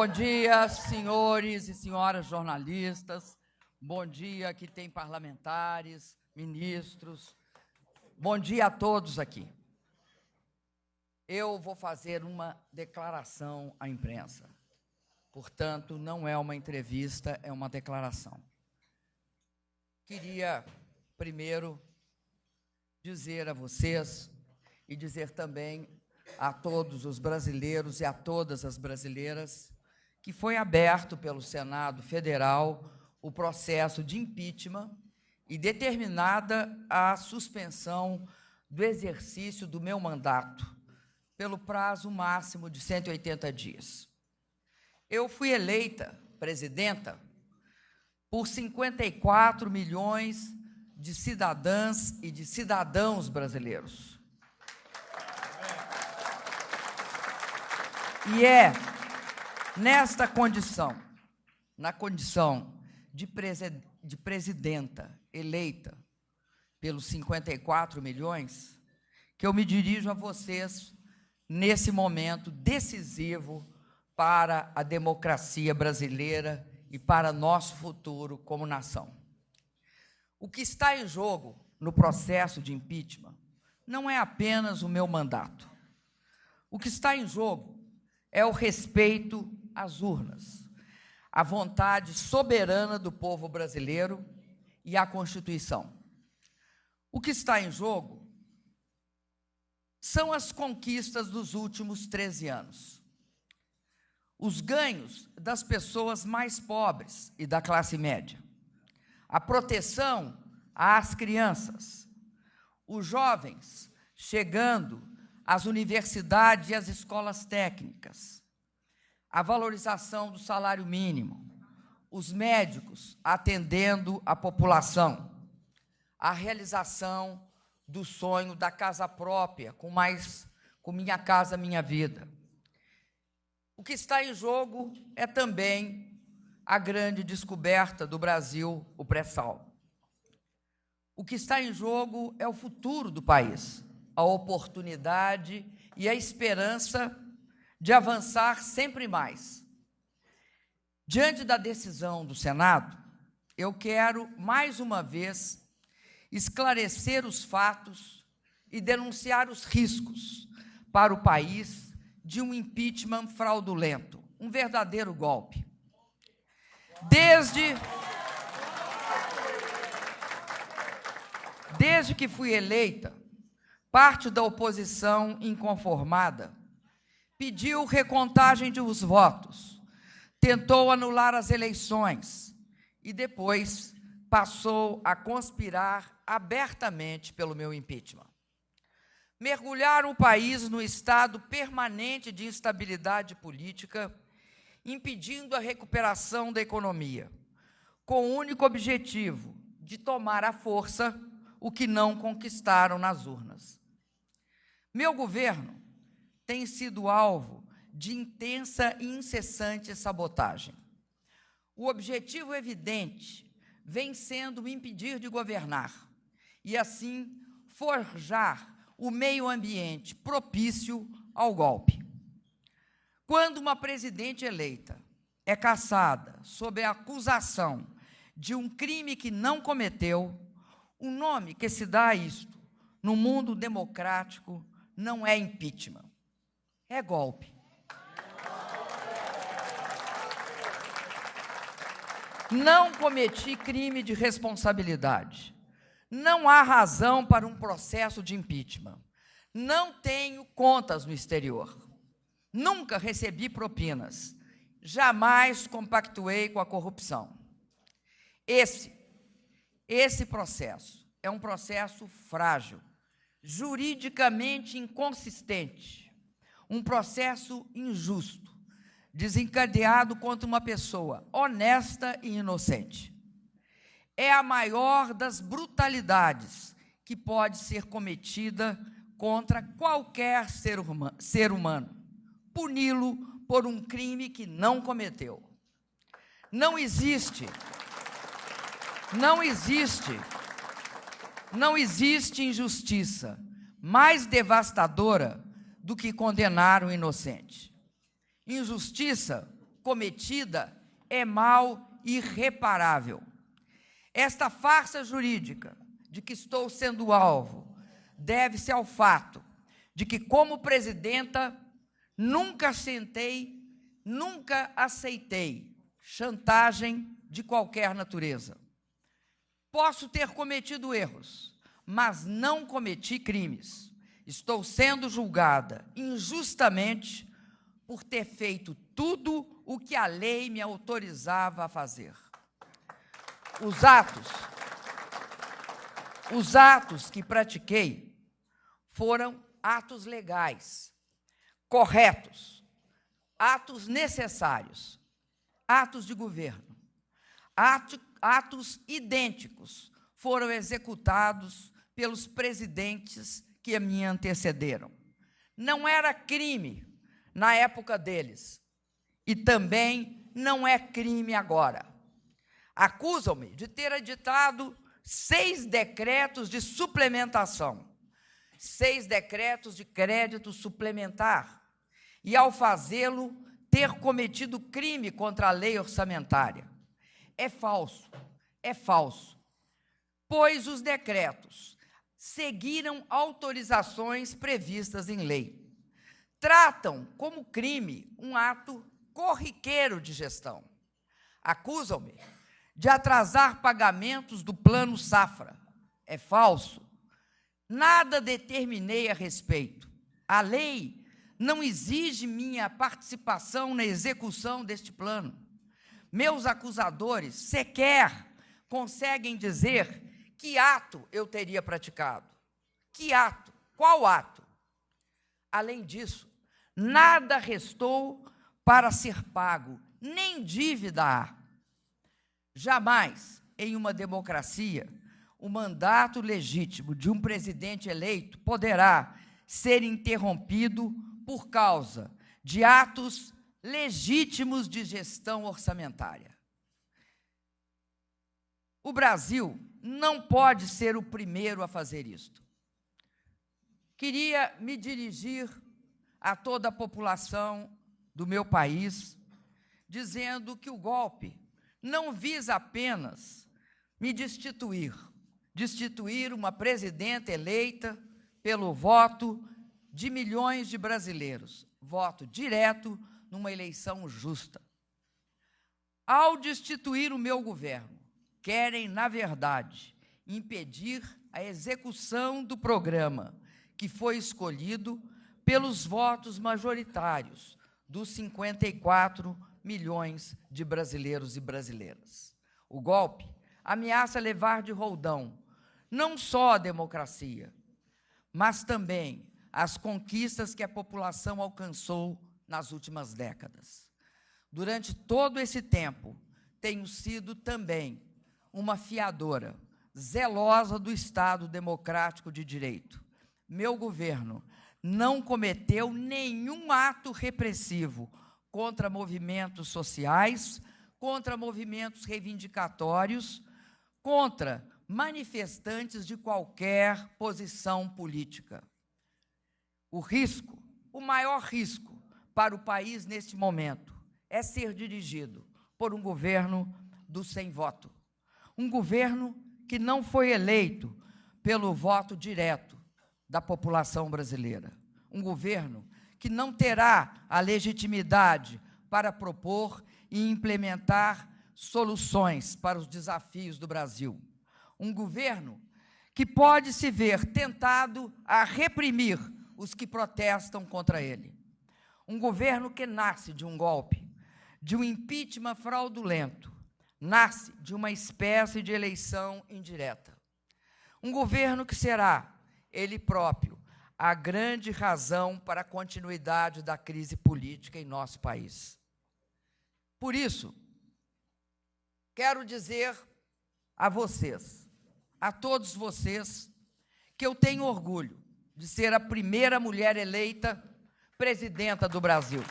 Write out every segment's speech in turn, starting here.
Bom dia, senhores e senhoras jornalistas. Bom dia, aqui tem parlamentares, ministros. Bom dia a todos aqui. Eu vou fazer uma declaração à imprensa. Portanto, não é uma entrevista, é uma declaração. Queria, primeiro, dizer a vocês e dizer também a todos os brasileiros e a todas as brasileiras que foi aberto pelo Senado Federal o processo de impeachment e determinada a suspensão do exercício do meu mandato pelo prazo máximo de 180 dias. Eu fui eleita presidenta por 54 milhões de cidadãs e de cidadãos brasileiros. E é nesta condição, na condição de presidenta eleita pelos 54 milhões, que eu me dirijo a vocês nesse momento decisivo para a democracia brasileira e para nosso futuro como nação. O que está em jogo no processo de impeachment não é apenas o meu mandato. O que está em jogo é o respeito às urnas, a vontade soberana do povo brasileiro e à Constituição. O que está em jogo são as conquistas dos últimos 13 anos, os ganhos das pessoas mais pobres e da classe média, a proteção às crianças, os jovens chegando às universidades e às escolas técnicas, a valorização do salário mínimo, os médicos atendendo a população, a realização do sonho da casa própria, com Minha Casa Minha Vida. O que está em jogo é também a grande descoberta do Brasil, o pré-sal. O que está em jogo é o futuro do país, a oportunidade e a esperança de avançar sempre mais. Diante da decisão do Senado, eu quero, mais uma vez, esclarecer os fatos e denunciar os riscos para o país de um impeachment fraudulento, um verdadeiro golpe. Desde que fui eleita, parte da oposição inconformada pediu recontagem dos votos, tentou anular as eleições e depois passou a conspirar abertamente pelo meu impeachment. Mergulharam o país no estado permanente de instabilidade política, impedindo a recuperação da economia, com o único objetivo de tomar à força o que não conquistaram nas urnas. Meu governo tem sido alvo de intensa e incessante sabotagem. O objetivo evidente vem sendo impedir de governar e, assim, forjar o meio ambiente propício ao golpe. Quando uma presidente eleita é cassada sob a acusação de um crime que não cometeu, o nome que se dá a isto no mundo democrático não é impeachment, é golpe. Não cometi crime de responsabilidade. Não há razão para um processo de impeachment. Não tenho contas no exterior. Nunca recebi propinas. Jamais compactuei com a corrupção. Esse processo é um processo frágil, juridicamente inconsistente, um processo injusto, desencadeado contra uma pessoa honesta e inocente. É a maior das brutalidades que pode ser cometida contra qualquer ser humano, puni-lo por um crime que não cometeu. Não existe injustiça mais devastadora do que condenar o inocente. Injustiça cometida é mal irreparável. Esta farsa jurídica de que estou sendo alvo deve-se ao fato de que, como presidenta, nunca aceitei chantagem de qualquer natureza. Posso ter cometido erros, mas não cometi crimes. Estou sendo julgada injustamente por ter feito tudo o que a lei me autorizava a fazer. Os atos que pratiquei foram atos legais, corretos, atos necessários, atos de governo, atos idênticos foram executados pelos presidentes que me antecederam. Não era crime na época deles e também não é crime agora. Acusam-me de ter editado 6 decretos de suplementação, 6 decretos de crédito suplementar, e, ao fazê-lo, ter cometido crime contra a lei orçamentária. É falso, pois os decretos seguiram autorizações previstas em lei. Tratam como crime um ato corriqueiro de gestão. Acusam-me de atrasar pagamentos do Plano Safra. É falso. Nada determinei a respeito. A lei não exige minha participação na execução deste plano. Meus acusadores sequer conseguem dizer que ato eu teria praticado. Que ato? Qual ato? Além disso, nada restou para ser pago, nem dívida há. Jamais, em uma democracia, o mandato legítimo de um presidente eleito poderá ser interrompido por causa de atos legítimos de gestão orçamentária. O Brasil não pode ser o primeiro a fazer isto. Queria me dirigir a toda a população do meu país, dizendo que o golpe não visa apenas me destituir uma presidenta eleita pelo voto de milhões de brasileiros, voto direto numa eleição justa. Ao destituir o meu governo, querem, na verdade, impedir a execução do programa que foi escolhido pelos votos majoritários dos 54 milhões de brasileiros e brasileiras. O golpe ameaça levar de roldão não só a democracia, mas também as conquistas que a população alcançou nas últimas décadas. Durante todo esse tempo, tenho sido também uma fiadora zelosa do Estado democrático de direito. Meu governo não cometeu nenhum ato repressivo contra movimentos sociais, contra movimentos reivindicatórios, contra manifestantes de qualquer posição política. O maior risco para o país neste momento é ser dirigido por um governo do sem voto. Um governo que não foi eleito pelo voto direto da população brasileira. Um governo que não terá a legitimidade para propor e implementar soluções para os desafios do Brasil. Um governo que pode se ver tentado a reprimir os que protestam contra ele. Um governo que nasce de um golpe, de um impeachment fraudulento, nasce de uma espécie de eleição indireta. Um governo que será, ele próprio, a grande razão para a continuidade da crise política em nosso país. Por isso, quero dizer a vocês, a todos vocês, que eu tenho orgulho de ser a primeira mulher eleita presidenta do Brasil.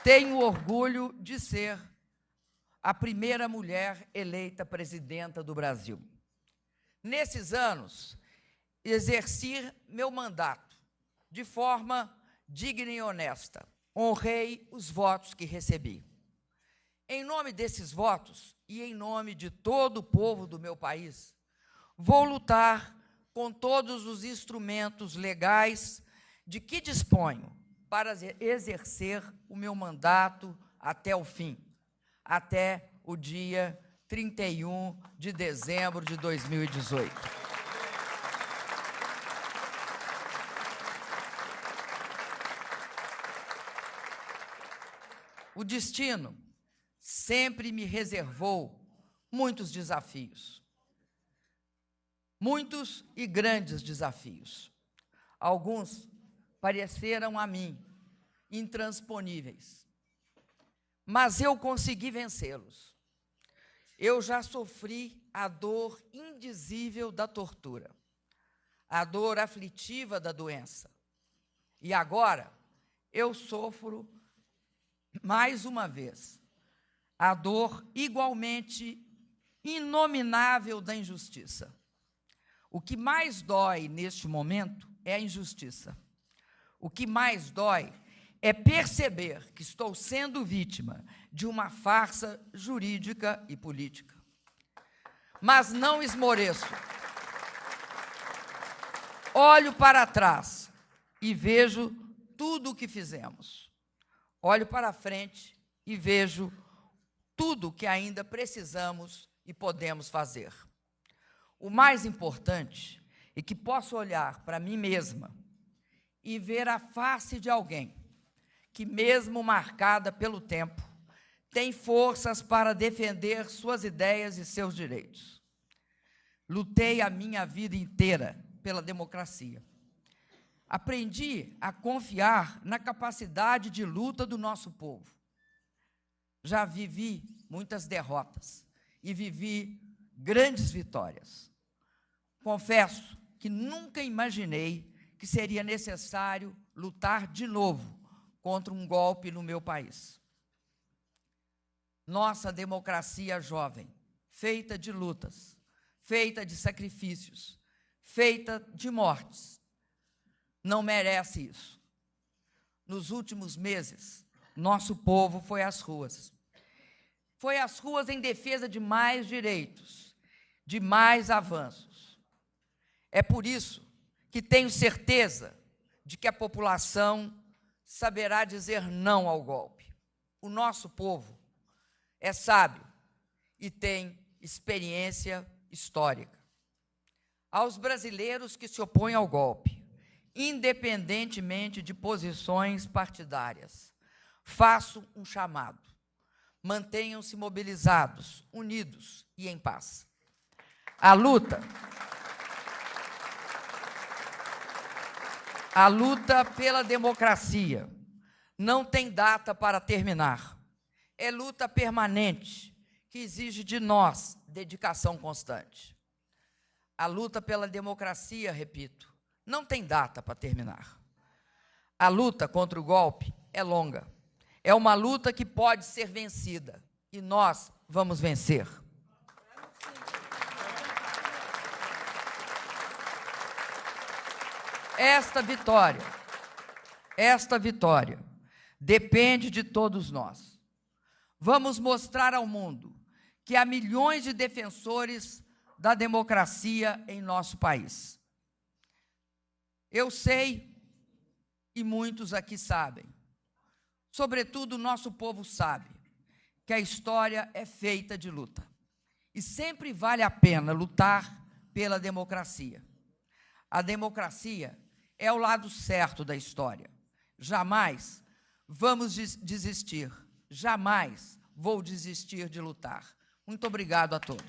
Tenho orgulho de ser a primeira mulher eleita presidenta do Brasil. Nesses anos, exerci meu mandato de forma digna e honesta. Honrei os votos que recebi. Em nome desses votos e em nome de todo o povo do meu país, vou lutar com todos os instrumentos legais de que disponho para exercer o meu mandato até o fim, até o dia 31 de dezembro de 2018. O destino sempre me reservou muitos desafios, muitos e grandes desafios. Alguns pareceram a mim intransponíveis, mas eu consegui vencê-los. Eu já sofri a dor indizível da tortura, a dor aflitiva da doença, e agora eu sofro mais uma vez a dor igualmente inominável da injustiça. O que mais dói neste momento é a injustiça. O que mais dói é perceber que estou sendo vítima de uma farsa jurídica e política. Mas não esmoreço. Olho para trás e vejo tudo o que fizemos. Olho para frente e vejo tudo o que ainda precisamos e podemos fazer. O mais importante é que posso olhar para mim mesma e ver a face de alguém que, mesmo marcada pelo tempo, tem forças para defender suas ideias e seus direitos. Lutei a minha vida inteira pela democracia. Aprendi a confiar na capacidade de luta do nosso povo. Já vivi muitas derrotas e vivi grandes vitórias. Confesso que nunca imaginei que seria necessário lutar de novo contra um golpe no meu país. Nossa democracia jovem, feita de lutas, feita de sacrifícios, feita de mortes, não merece isso. Nos últimos meses, nosso povo foi às ruas. Foi às ruas em defesa de mais direitos, de mais avanços. É por isso que tenho certeza de que a população saberá dizer não ao golpe. O nosso povo é sábio e tem experiência histórica. Aos brasileiros que se opõem ao golpe, independentemente de posições partidárias, faço um chamado. Mantenham-se mobilizados, unidos e em paz. A luta pela democracia não tem data para terminar. É luta permanente que exige de nós dedicação constante. A luta pela democracia, repito, não tem data para terminar. A luta contra o golpe é longa. É uma luta que pode ser vencida e nós vamos vencer. Esta vitória depende de todos nós. Vamos mostrar ao mundo que há milhões de defensores da democracia em nosso país. Eu sei, e muitos aqui sabem, sobretudo o nosso povo sabe, que a história é feita de luta. E sempre vale a pena lutar pela democracia. A democracia é o lado certo da história. Jamais vamos desistir. Jamais vou desistir de lutar. Muito obrigado a todos.